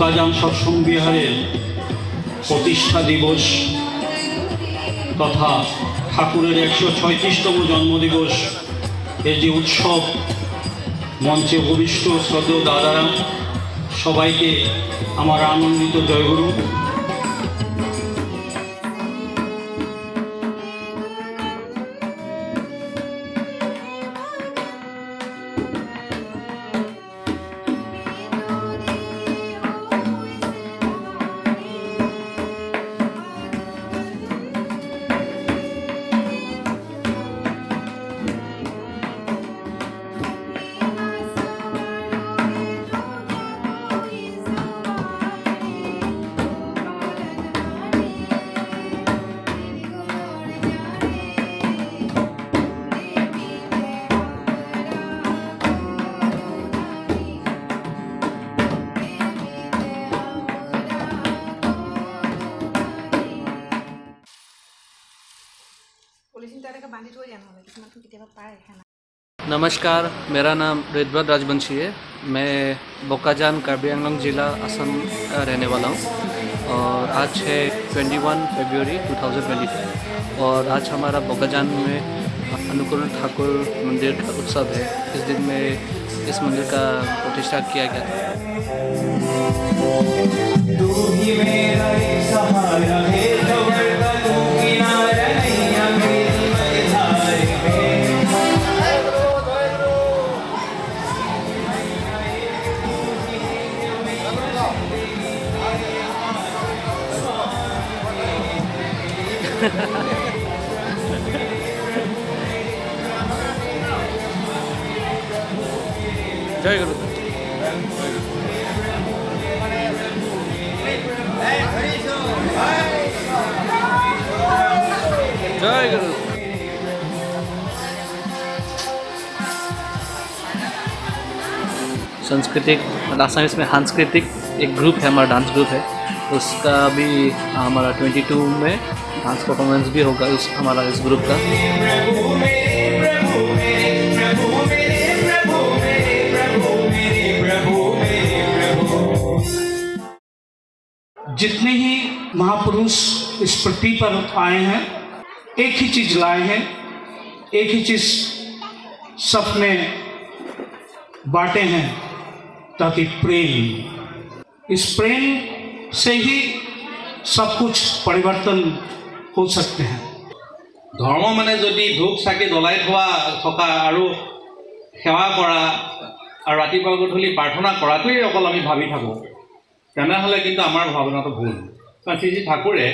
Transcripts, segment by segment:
बोकाजान सत्संग बिहारेर प्रतिष्ठा दिवस तथा ठाकुरेर 136तम जन्मदिवस एर जे उत्सव मंचे उपविष्ट श्रद्धेय दादारा सबाइके आमार आनंदित जयगुरु। नमस्कार, मेरा नाम रिद्वान राजवंशी है। मैं बोकाजान कार्बी आंगलॉन्ग जिला असम रहने वाला हूँ और आज है 21 फरवरी 2025 और आज हमारा बोकाजान में अनुकूल ठाकुर मंदिर का उत्सव है। इस दिन में इस मंदिर का प्रतिष्ठा किया गया था। जय गुरु। जय गुरु। सांस्कृतिक आसामीज में सांस्कृतिक एक ग्रुप है, हमारा डांस ग्रुप है, उसका भी हमारा 22 में डांस परफॉर्मेंस भी होगा हमारा इस ग्रुप का। जितने ही महापुरुष इस पृथ्वी पर आए हैं एक ही चीज लाए हैं, एक ही चीज सबने बांटे हैं, ताकि प्रेम, इस प्रेम से ही सब कुछ परिवर्तन हो सकते हैं। धर्म माने जदि धूप चाकी जलाई थका आरु सेवा करा और रातिपुवा गधूली प्रार्थना कराटोई अकल आमी भाबी थाको, तेनेह'ले किन्तु आमार भावनाটো भूल। कारण श्री श्री ठाकुरे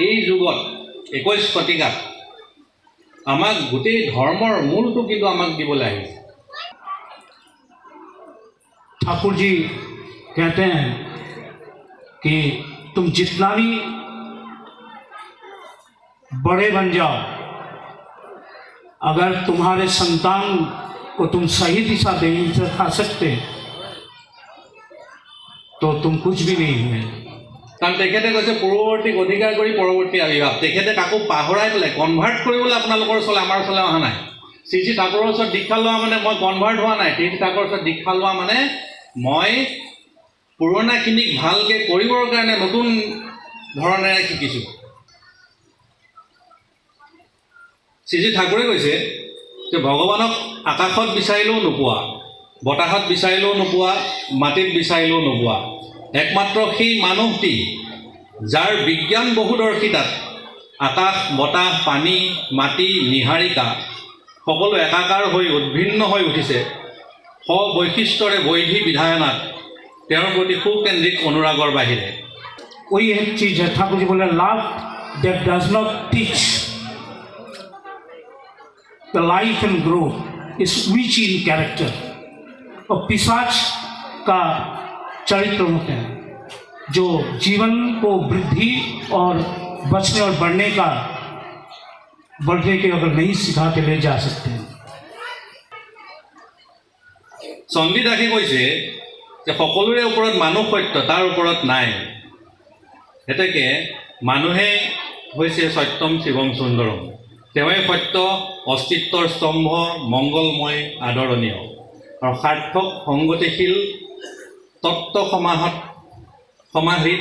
এই যুগত 21 শতিকাত আমাক গোটেই ধৰ্মৰ মূলটো কিন্তু আমাক দিবলৈ আহিছে। ठाकुर जी कहते हैं कि तुम जितना भी बड़े बन जाओ, अगर तुम्हारे संतान को तुम सही दिशा नहीं दिखा सकते तो तुम कुछ भी नहीं हुए। कारण तेखेते কৈছে পূৰ্বৱৰ্তী অধিকাৰ কৰি পৰৱৰ্তী আবিৰ্ভাৱ। তেখেতে কাকো পাহৰাই পেলাই কনভাৰ্ট কৰিবলৈ আপোনালোকৰ ওচৰলৈ আমাৰ ওচৰলৈ অহা নাই। শ্ৰী শ্ৰী ঠাকুৰৰ ওচৰত দীক্ষা লোৱা মানে মই কনভাৰ্ট হোৱা নাই। শ্ৰী শ্ৰী ঠাকুৰৰ ওচৰত দীক্ষা লোৱা মানে মই পুৰণাখিনিক ভালকৈ কৰিবৰ কাৰণে নতুন ধৰণেৰে শিকিছোঁ। শ্ৰী শ্ৰী ঠাকুৰে কৈছে যে ভগৱানক আকাশত বিচাৰিলেও নোপোৱা, বতাহত বিচাৰিলেও নোপোৱা, মাটিত বিচাৰিলেও নোপোৱা, একমাত্ৰ সেই মানুহটি যাৰ বিজ্ঞান বহুদৰ্শিতাত আকাশ, বতাহ, পানী, মাটি, নিহাৰিকা সকলো একাকাৰ হৈ উদ্ভিন্ন হৈ উঠিছে। বৈশিষ্ট্যৰে বৈধি বিধায়নাত তেওঁৰ প্ৰতি সুকেন্দ্ৰিক অনুৰাগৰ বাহিৰে कोई एक चीज है, ठाकुर जी बोले love that does not teach the life and grow is which in character. और पिशाच का चरित्र होते हैं जो जीवन को वृद्धि और बचने और बढ़ने के अगर नहीं सिखा के ले जा सकते हैं। সংবিধানে কৈছে যে সকলোৰে ওপৰত মানৱ সত্য, তাৰ ওপৰত নাই। এতেকে মানুহে হৈছে সত্যম শিৱম সুন্দৰম। তেওঁই সত্য, অস্তিত্বৰ স্তম্ভ, মংগলময়, আদৰণীয় আৰু সাৰ্থক সংগতিশীল তত্ত্ব সমাহত সমাধিত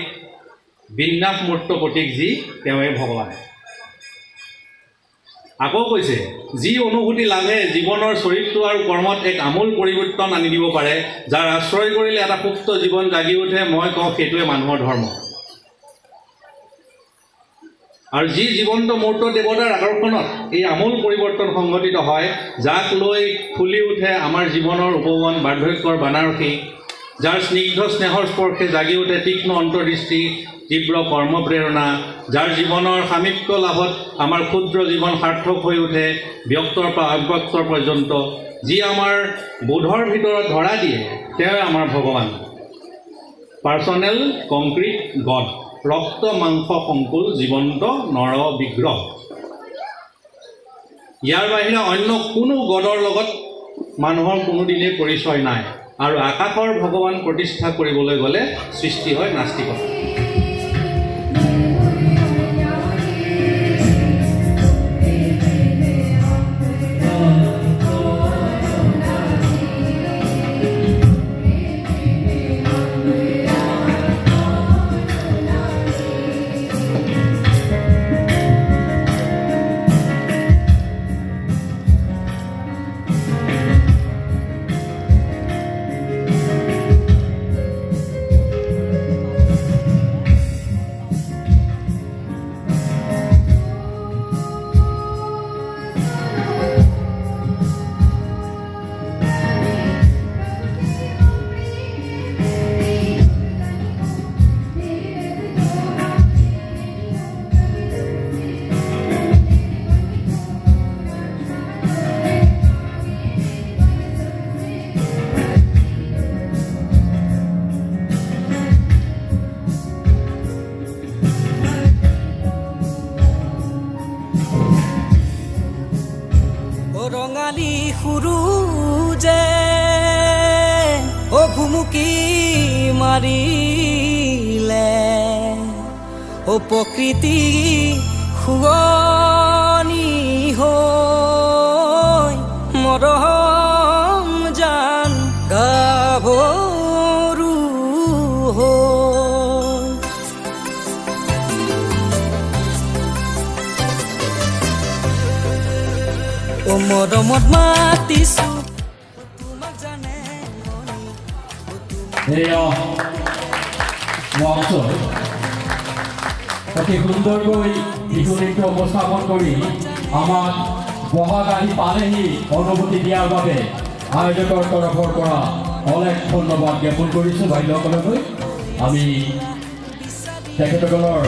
বিন্যাস মূৰ্ত প্ৰতীক যি তেওঁৱে ভগৱান। আকৌ কৈছে যি অনুভূতি লাভে জীৱনৰ চৰিত্ৰ আৰু কৰ্মত এক আমূল পৰিৱৰ্তন আনি দিব পাৰে, যাৰ আশ্ৰয় কৰিলে এটা সুপ্ত জীৱন জাগি উঠে, মই কওঁ সেইটোৱে মানুহৰ ধৰ্ম। আৰু যি জীৱন্ত মূৰ্ত দেৱতাৰ আকৰ্ষণত এই আমূল পৰিৱৰ্তন সংঘটিত হয়, যাক লৈ ফুলি উঠে আমাৰ জীৱনৰ উপবন বাৰ্ধক্যৰ বানাৰসী, যাৰ স্নিগ্ধ স্নেহৰ স্পৰ্শে জাগি উঠে তীক্ষ্ণ অন্তৰ্দৃষ্টি, তীব্ৰ কৰ্মপ্ৰেৰণা, যাৰ জীৱনৰ সামীপ্য লাভত আমাৰ ক্ষুদ্ৰ জীৱন সাৰ্থক হৈ উঠে ব্যক্তৰ পৰা অব্যক্তৰ পৰ্যন্ত, যি আমাৰ বোধৰ ভিতৰত ধৰা দিয়ে, তেওঁৱে আমাৰ ভগৱান। পাৰ্চনেল কংক্ৰিট গড, ৰক্ত মাংস সংকুল জীৱন্ত নৰ বিগ্ৰহ। ইয়াৰ বাহিৰে অন্য কোনো গডৰ লগত মানুহৰ কোনোদিনেই পৰিচয় নাই। আৰু আকাশৰ ভগৱান প্ৰতিষ্ঠা কৰিবলৈ গ'লে সৃষ্টি হয় নাস্তিকতা। ৰঙালী সুৰুজে অঘুমুকি মাৰিলে, প্ৰকৃতি শুৱনি হৈ মৰম জান গাভৰু হৈ। মৰমত মাতিছো তোমাক জানে অতি সুন্দৰকৈ বিহু নৃত্য উপস্থাপন কৰি আমাক বহাগ আহি পালেহি অনুভূতি দিয়াৰ বাবে আয়োজকৰ তৰফৰ পৰা অলেখ ধন্যবাদ জ্ঞাপন কৰিছোঁ বাইদেউসকললৈ। আমি তেখেতসকলৰ